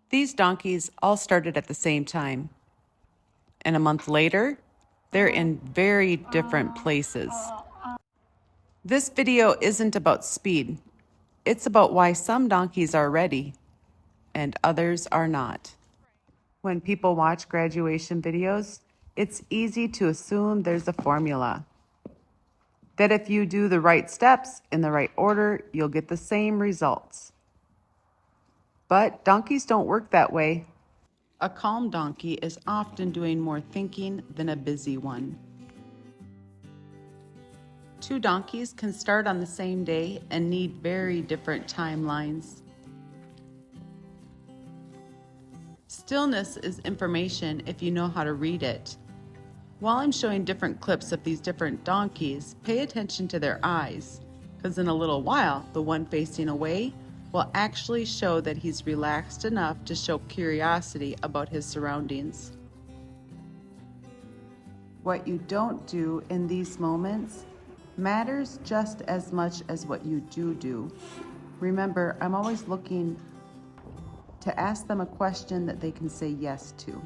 These donkeys all started at the same time, and a month later, they're in very different places. This video isn't about speed. It's about why some donkeys are ready and others are not. When people watch graduation videos, it's easy to assume there's a formula. That if you do the right steps in the right order, you'll get the same results. But donkeys don't work that way. A calm donkey is often doing more thinking than a busy one. Two donkeys can start on the same day and need very different timelines. Stillness is information if you know how to read it. While I'm showing different clips of these different donkeys, pay attention to their eyes, because in a little while, the one facing away will actually show that he's relaxed enough to show curiosity about his surroundings. What you don't do in these moments matters just as much as what you do. Remember, I'm always looking to ask them a question that they can say yes to.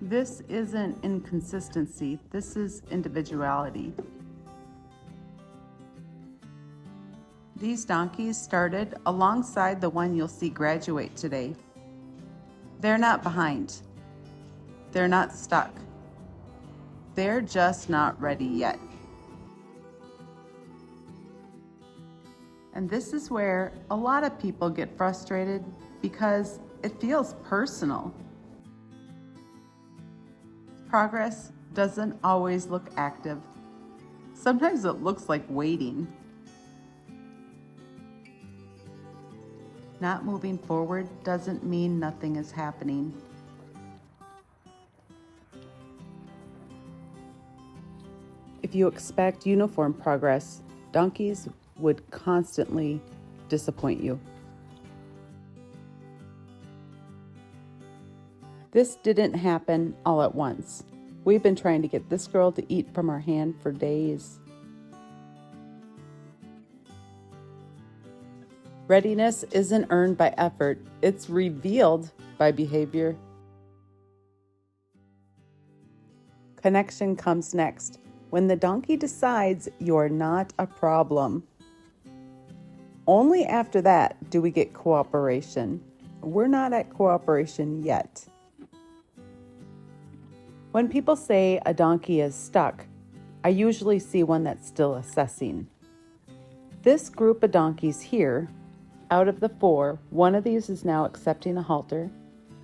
This isn't inconsistency, this is individuality. These donkeys started alongside the one you'll see graduate today. They're not behind. They're not stuck. They're just not ready yet. And this is where a lot of people get frustrated because it feels personal. Progress doesn't always look active. Sometimes it looks like waiting. Not moving forward doesn't mean nothing is happening. If you expect uniform progress, donkeys would constantly disappoint you. This didn't happen all at once. We've been trying to get this girl to eat from our hand for days. Readiness isn't earned by effort, it's revealed by behavior. Connection comes next, when the donkey decides you're not a problem. Only after that do we get cooperation. We're not at cooperation yet. When people say a donkey is stuck, I usually see one that's still assessing. This group of donkeys here, out of the 4, one of these is now accepting a halter.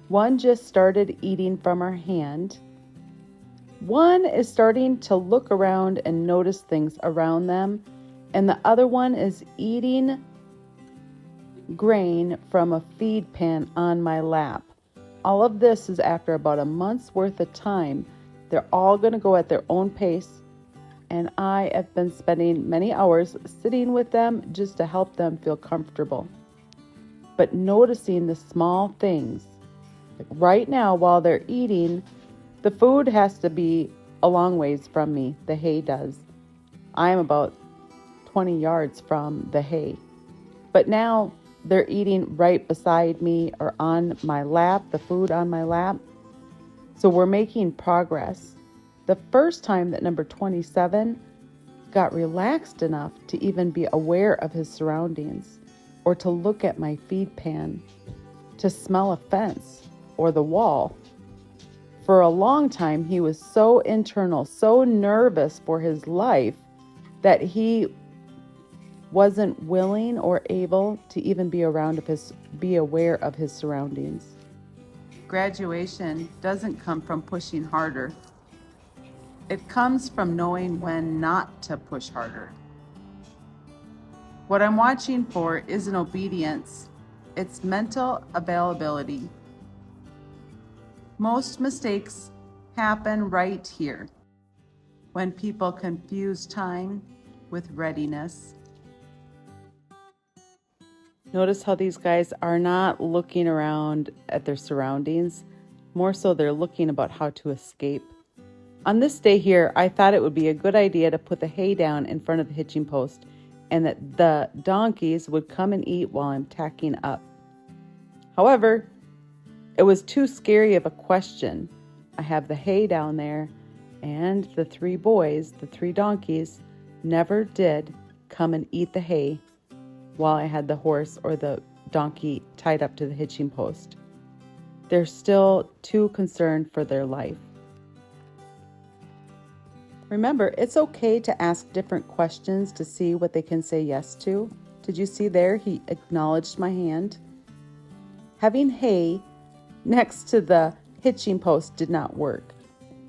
One just started eating from our hand. One is starting to look around and notice things around them, and the other one is eating grain from a feed pan on my lap. All of this is after about a month's worth of time. They're all going to go at their own pace, and I have been spending many hours sitting with them just to help them feel comfortable. But noticing the small things. Like right now, while they're eating, the food has to be a long ways from me. The hay does. I am about 20 yards from the hay. But now they're eating right beside me or on my lap, the food on my lap. So we're making progress. The first time that number 27 got relaxed enough to even be aware of his surroundings, or to look at my feed pan, to smell a fence or the wall. For a long time, he was so internal, so nervous for his life that he wasn't willing or able to even be aware of his surroundings. Graduation doesn't come from pushing harder. It comes from knowing when not to push harder. What I'm watching for isn't obedience, it's mental availability. Most mistakes happen right here, when people confuse time with readiness. Notice how these guys are not looking around at their surroundings. More so, they're looking about how to escape. On this day here, I thought it would be a good idea to put the hay down in front of the hitching post and that the donkeys would come and eat while I'm tacking up. However, it was too scary of a question. I have the hay down there, and the 3 boys, the 3 donkeys, never did come and eat the hay while I had the horse or the donkey tied up to the hitching post. They're still too concerned for their life. Remember, it's okay to ask different questions to see what they can say yes to. Did you see there? He acknowledged my hand. Having hay next to the hitching post did not work.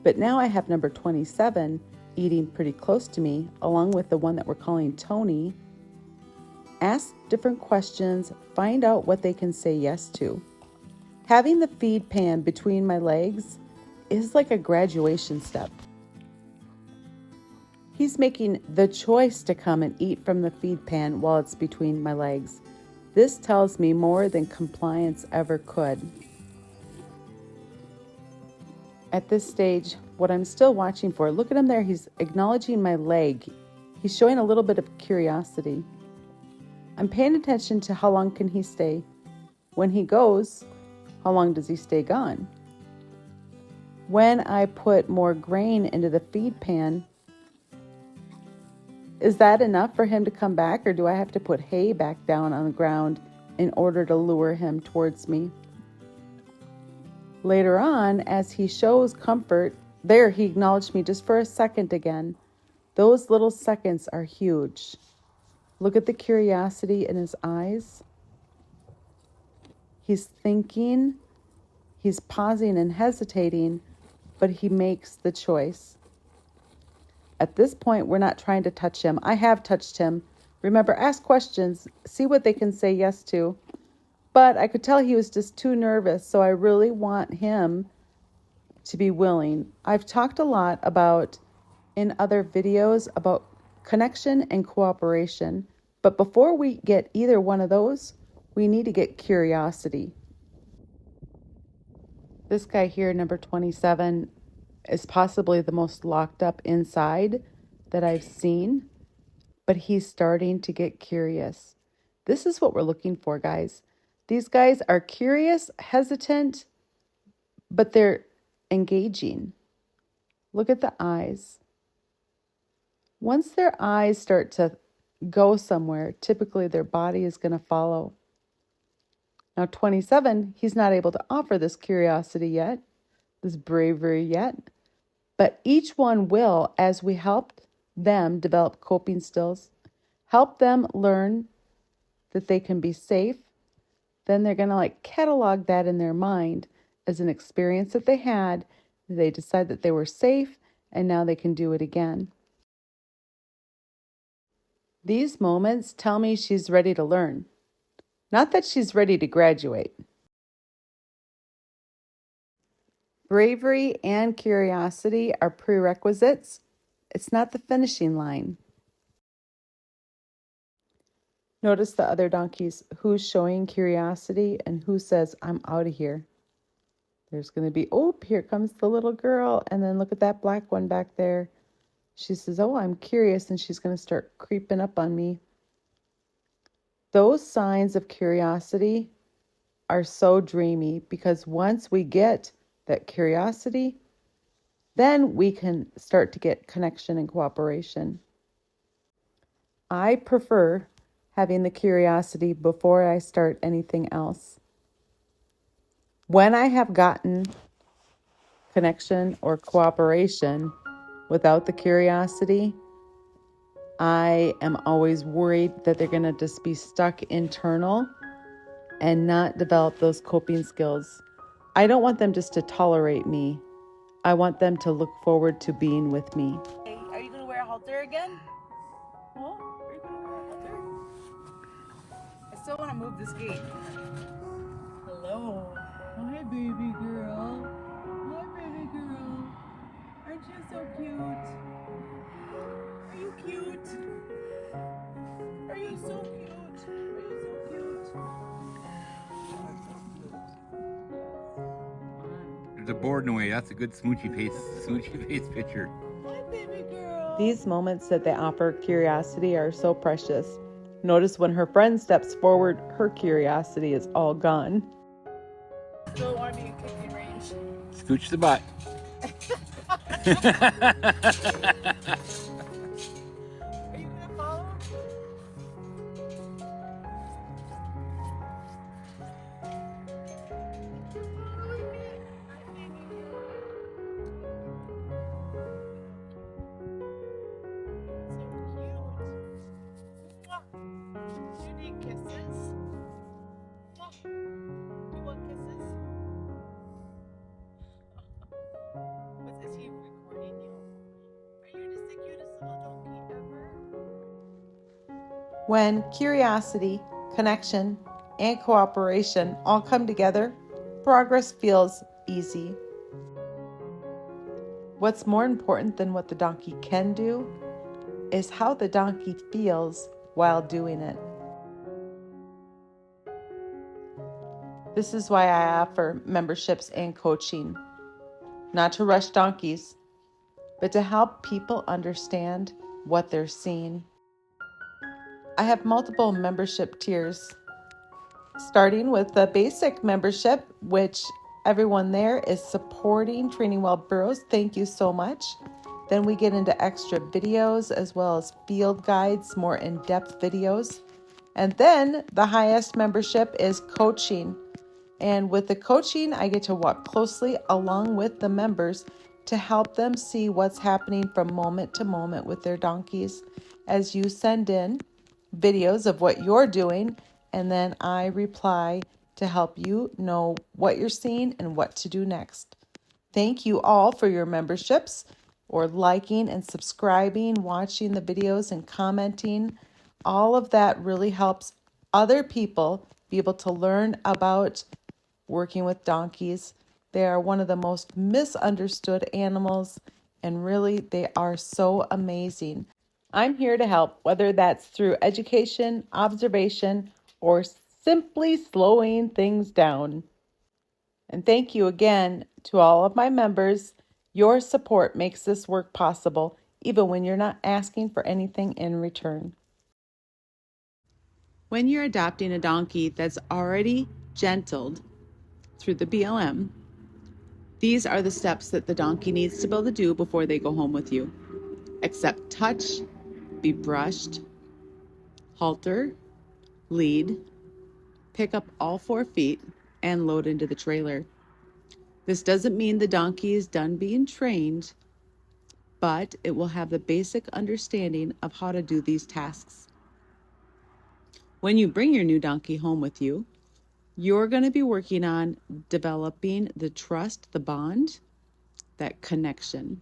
But now I have number 27 eating pretty close to me, along with the one that we're calling Tony. Ask different questions, find out what they can say yes to. Having the feed pan between my legs is like a graduation step. He's making the choice to come and eat from the feed pan while it's between my legs. This tells me more than compliance ever could. At this stage, what I'm still watching for, look at him there, he's acknowledging my leg. He's showing a little bit of curiosity. I'm paying attention to how long can he stay. When he goes, how long does he stay gone? When I put more grain into the feed pan, is that enough for him to come back, or do I have to put hay back down on the ground in order to lure him towards me? Later on, as he shows comfort, there he acknowledged me just for a second again. Those little seconds are huge. Look at the curiosity in his eyes. He's thinking, he's pausing and hesitating, but he makes the choice. At this point, we're not trying to touch him. I have touched him. Remember, ask questions, see what they can say yes to. But I could tell he was just too nervous, so I really want him to be willing. I've talked a lot about, in other videos, about connection and cooperation. But before we get either one of those, we need to get curiosity. This guy here, number 27, is possibly the most locked up inside that I've seen, but he's starting to get curious. This is what we're looking for, guys. These guys are curious, hesitant, but they're engaging. Look at the eyes. Once their eyes start to go somewhere, typically their body is going to follow. Now, 27, he's not able to offer this curiosity yet, this bravery yet, but each one will, as we help them develop coping skills, help them learn that they can be safe. Then they're going to catalog that in their mind as an experience that they had. They decide that they were safe, and now they can do it again. These moments tell me she's ready to learn, not that she's ready to graduate. Bravery and curiosity are prerequisites. It's not the finishing line. Notice the other donkeys, who's showing curiosity and who says, I'm out of here. There's going to be, oh, here comes the little girl. And then look at that black one back there. She says, oh, I'm curious. And she's going to start creeping up on me. Those signs of curiosity are so dreamy, because once we get that curiosity, then we can start to get connection and cooperation. I prefer having the curiosity before I start anything else. When I have gotten connection or cooperation without the curiosity, I am always worried that they're going to just be stuck internal and not develop those coping skills. I don't want them just to tolerate me. I want them to look forward to being with me. Hey, are you going to wear a halter again? Oh, are you going to wear a halter? I still want to move this gate. Hello. Hi, baby girl. Hi, baby girl. Aren't you so cute? Are you cute? Are you so cute? Are you so cute? There's a board in the way. That's a good smoochy face picture. Hi, baby girl. These moments that they offer curiosity are so precious. Notice when her friend steps forward, her curiosity is all gone. don't want to be in kicking range. Scooch the butt. Are you gonna follow? You're following me? Hi, baby girl. So cute. Mwah. Do you need kisses? Mwah. Do you want kisses? Is he recording you? Are you just the cutest little donkey ever? When curiosity, connection, and cooperation all come together, progress feels easy. What's more important than what the donkey can do is how the donkey feels while doing it. This is why I offer memberships and coaching, not to rush donkeys, but to help people understand what they're seeing. I have multiple membership tiers, starting with the basic membership, which everyone there is supporting Training Well Burros. Thank you so much. Then we get into extra videos as well as field guides, more in-depth videos. And then the highest membership is coaching. And with the coaching, I get to walk closely along with the members to help them see what's happening from moment to moment with their donkeys as you send in videos of what you're doing, and then I reply to help you know what you're seeing and what to do next. Thank you all for your memberships or liking and subscribing, watching the videos and commenting. All of that really helps other people be able to learn about working with donkeys. They are one of the most misunderstood animals, and really they are so amazing. I'm here to help, whether that's through education, observation, or simply slowing things down. And thank you again to all of my members. Your support makes this work possible, even when you're not asking for anything in return. When you're adopting a donkey that's already gentled through the BLM, these are the steps that the donkey needs to be able to do before they go home with you. Accept touch, be brushed, halter, lead, pick up all 4 feet, and load into the trailer. This doesn't mean the donkey is done being trained, but it will have the basic understanding of how to do these tasks. When you bring your new donkey home with you, you're going to be working on developing the trust, the bond, that connection.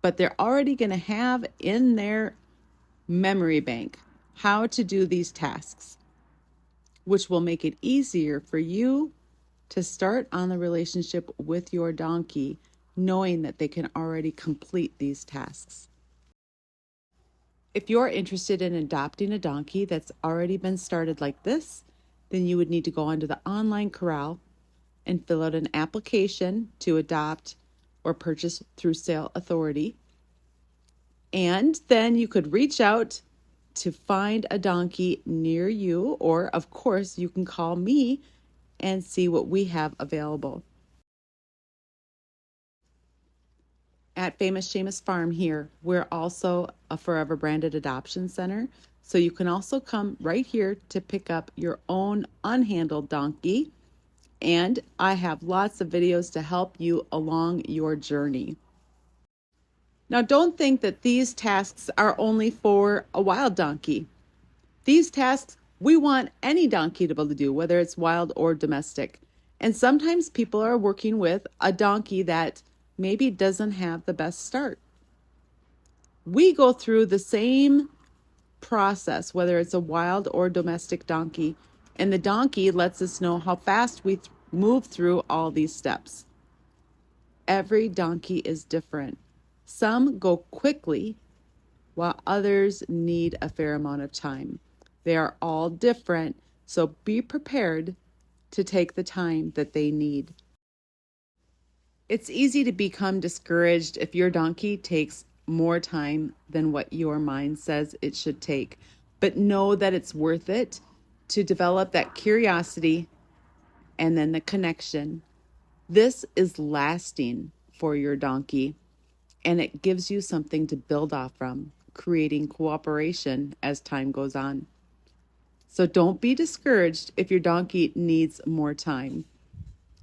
But they're already going to have in their memory bank how to do these tasks, which will make it easier for you to start on the relationship with your donkey, knowing that they can already complete these tasks. If you're interested in adopting a donkey that's already been started like this, then you would need to go onto the online corral and fill out an application to adopt or purchase through Sale Authority. And then you could reach out to find a donkey near you, or of course you can call me and see what we have available. At Famous Seamus Farm here, we're also a Forever Branded Adoption Center. So you can also come right here to pick up your own unhandled donkey. And I have lots of videos to help you along your journey. Now, don't think that these tasks are only for a wild donkey. These tasks, we want any donkey to be able to do, whether it's wild or domestic. And sometimes people are working with a donkey that maybe doesn't have the best start. We go through the same process, whether it's a wild or domestic donkey, and the donkey lets us know how fast we move through all these steps. Every donkey is different. Some go quickly, while others need a fair amount of time. They are all different, so be prepared to take the time that they need. It's easy to become discouraged if your donkey takes more time than what your mind says it should take. But know that it's worth it to develop that curiosity and then the connection. This is lasting for your donkey, and it gives you something to build off from, creating cooperation as time goes on. So don't be discouraged if your donkey needs more time.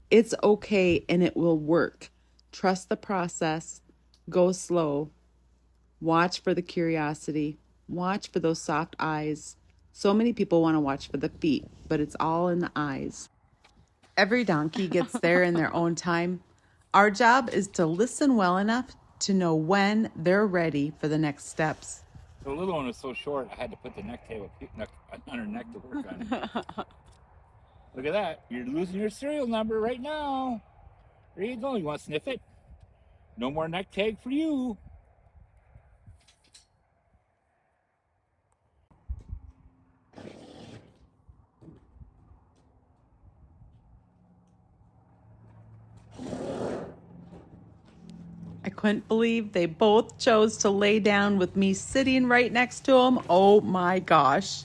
It's okay and it will work. Trust the process. Go slow. Watch for the curiosity. Watch for those soft eyes. So many people want to watch for the feet, but it's all in the eyes. Every donkey gets there in their own time. Our job is to listen well enough to know when they're ready for the next steps. The little one was so short, I had to put the on her neck to work on it. Look at that. You're losing your serial number right now. There you go. You want to sniff it? No more neck tag for you. I couldn't believe they both chose to lay down with me sitting right next to them. Oh my gosh.